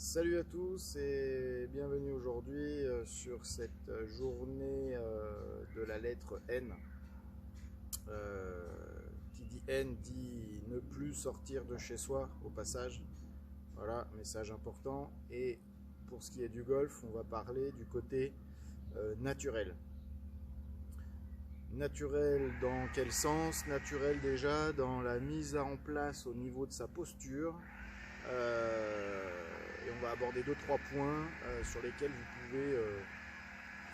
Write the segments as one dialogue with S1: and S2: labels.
S1: Salut à tous et bienvenue aujourd'hui sur cette journée de la lettre N. Qui dit N dit ne plus sortir de chez soi au passage. Voilà, message important. Et pour ce qui est du golf, on va parler du côté naturel. Naturel dans quel sens? Naturel déjà dans la mise en place au niveau de sa posture. Et on va aborder 2-3 points sur lesquels vous pouvez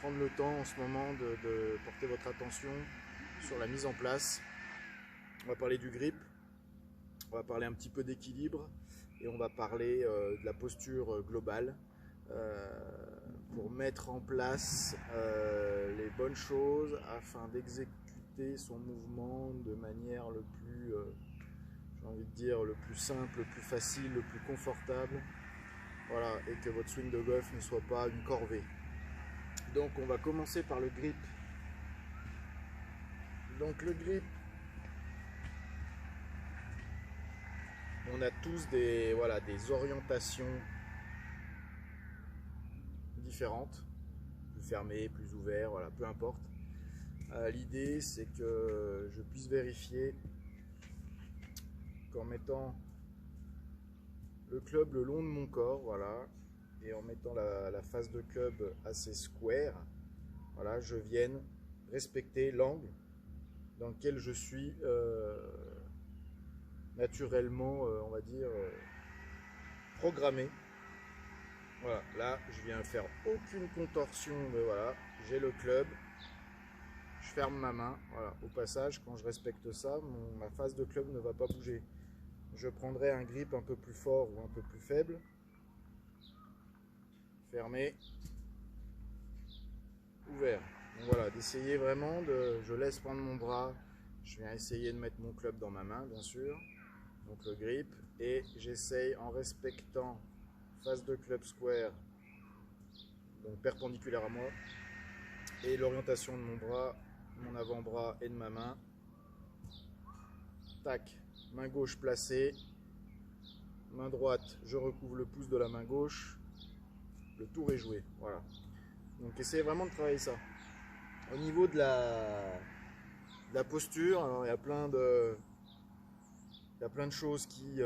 S1: prendre le temps en ce moment de porter votre attention sur la mise en place. On va parler du grip, on va parler un petit peu d'équilibre et on va parler de la posture globale pour mettre en place les bonnes choses afin d'exécuter son mouvement de manière le plus j'ai envie de dire le plus simple, le plus facile, le plus confortable. Voilà, et que votre swing de golf ne soit pas une corvée. Donc on va commencer par le grip. Donc le grip, on a tous des orientations différentes, plus fermées, plus ouvertes, voilà, peu importe. L'idée c'est que je puisse vérifier qu'en mettant le club le long de mon corps, voilà, et en mettant la face de club assez square, voilà, je vienne respecter l'angle dans lequel je suis naturellement, on va dire, programmé. Voilà, là, je viens faire aucune contorsion de, voilà, j'ai le club, je ferme ma main, voilà. Au passage, quand je respecte ça, ma face de club ne va pas bouger. Je prendrai un grip un peu plus fort ou un peu plus faible. Fermé. Ouvert. Donc voilà, d'essayer vraiment de... Je laisse prendre mon bras. Je viens essayer de mettre mon club dans ma main, bien sûr. Donc le grip. Et j'essaye en respectant face de club square, donc perpendiculaire à moi. Et l'orientation de mon bras, mon avant-bras et de ma main. Tac. Main gauche placée, main droite, je recouvre le pouce de la main gauche, le tour est joué, voilà. Donc essayez vraiment de travailler ça. Au niveau de la posture, alors il y a plein de choses qui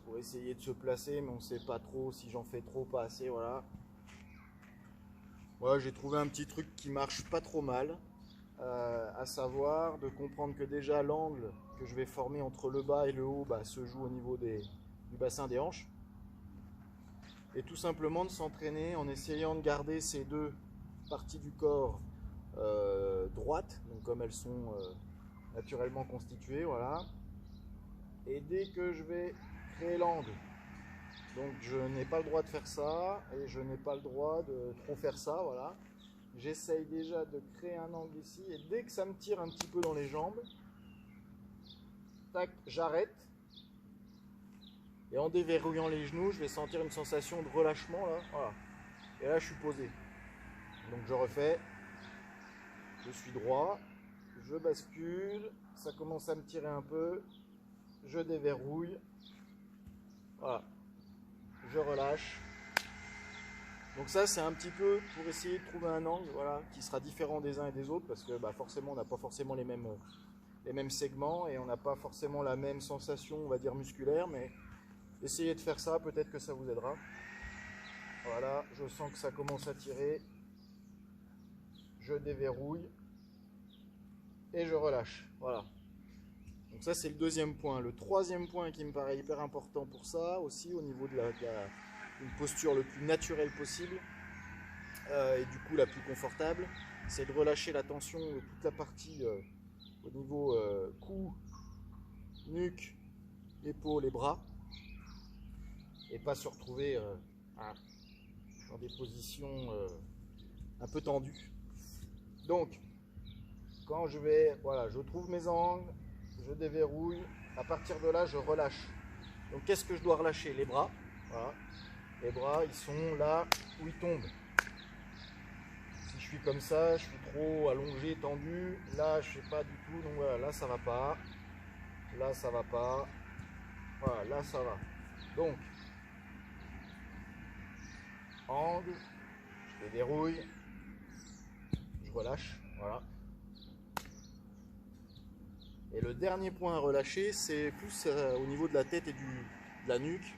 S1: pour essayer de se placer, mais on ne sait pas trop si j'en fais trop, pas assez, voilà. Moi j'ai trouvé un petit truc qui marche pas trop mal. À savoir de comprendre que déjà l'angle que je vais former entre le bas et le haut se joue au niveau du bassin des hanches, et tout simplement de s'entraîner en essayant de garder ces deux parties du corps droites, donc comme elles sont naturellement constituées, voilà. Et dès que je vais créer l'angle, donc je n'ai pas le droit de faire ça et je n'ai pas le droit de trop faire ça, voilà. J'essaye déjà de créer un angle ici et dès que ça me tire un petit peu dans les jambes, tac, j'arrête. Et en déverrouillant les genoux, je vais sentir une sensation de relâchement là, voilà. Et là je suis posé. Donc je refais, je suis droit, je bascule, ça commence à me tirer un peu, je déverrouille, voilà, je relâche. Donc ça c'est un petit peu pour essayer de trouver un angle, voilà, qui sera différent des uns et des autres, parce que forcément on n'a pas forcément les mêmes segments et on n'a pas forcément la même sensation, on va dire musculaire, mais essayez de faire ça, peut-être que ça vous aidera. Voilà, je sens que ça commence à tirer, je déverrouille et je relâche, voilà. Donc ça c'est le deuxième point. Le troisième point qui me paraît hyper important pour ça aussi, au niveau de une posture le plus naturelle possible et du coup la plus confortable, c'est de relâcher la tension de toute la partie au niveau cou, nuque, épaules et bras, et pas se retrouver dans des positions un peu tendues. Donc quand je vais, voilà, je trouve mes angles, je déverrouille, à partir de là je relâche. Donc qu'est-ce que je dois relâcher? Les bras, voilà. Les bras, ils sont là où ils tombent. Si je suis comme ça, je suis trop allongé, tendu. Là, je ne sais pas du tout. Donc voilà, là, ça va pas. Là, ça va pas. Voilà, là, ça va. Donc, angle, je les dérouille, je relâche, voilà. Et le dernier point à relâcher, c'est plus au niveau de la tête et de la nuque.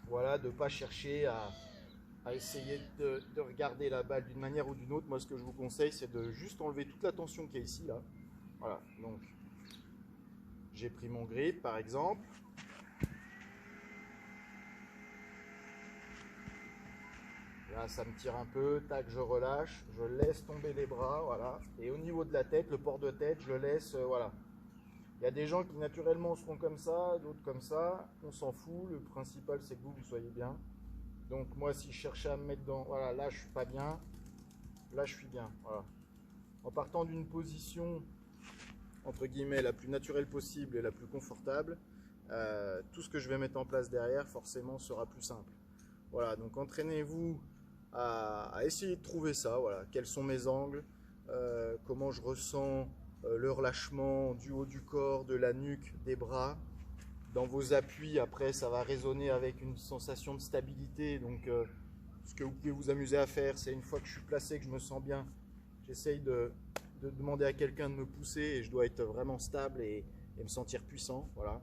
S1: Voilà, de ne pas chercher à essayer de regarder la balle d'une manière ou d'une autre. Moi, ce que je vous conseille, c'est de juste enlever toute la tension qu'il y a ici, là. Voilà, donc j'ai pris mon grip, par exemple. Là, ça me tire un peu, tac, je relâche, je laisse tomber les bras, voilà. Et au niveau de la tête, le port de tête, je le laisse, voilà. Il y a des gens qui naturellement seront comme ça, d'autres comme ça, on s'en fout. Le principal, c'est que vous soyez bien. Donc moi, si je cherchais à me mettre dans, voilà, là, je suis pas bien, là, je suis bien, voilà. En partant d'une position, entre guillemets, la plus naturelle possible et la plus confortable, tout ce que je vais mettre en place derrière, forcément, sera plus simple. Voilà, donc entraînez-vous à essayer de trouver ça, voilà, quels sont mes angles, comment je ressens le relâchement du haut du corps, de la nuque, des bras. Dans vos appuis, après, ça va résonner avec une sensation de stabilité. Donc, ce que vous pouvez vous amuser à faire, c'est une fois que je suis placé, que je me sens bien, j'essaye de demander à quelqu'un de me pousser et je dois être vraiment stable et me sentir puissant. Voilà.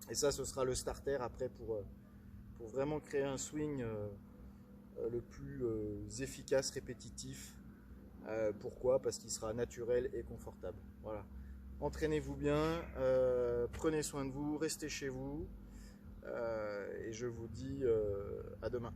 S1: Et ça, ce sera le starter après pour vraiment créer un swing le plus efficace, répétitif. Pourquoi? Parce qu'il sera naturel et confortable. Voilà. Entraînez-vous bien, prenez soin de vous, restez chez vous et je vous dis à demain.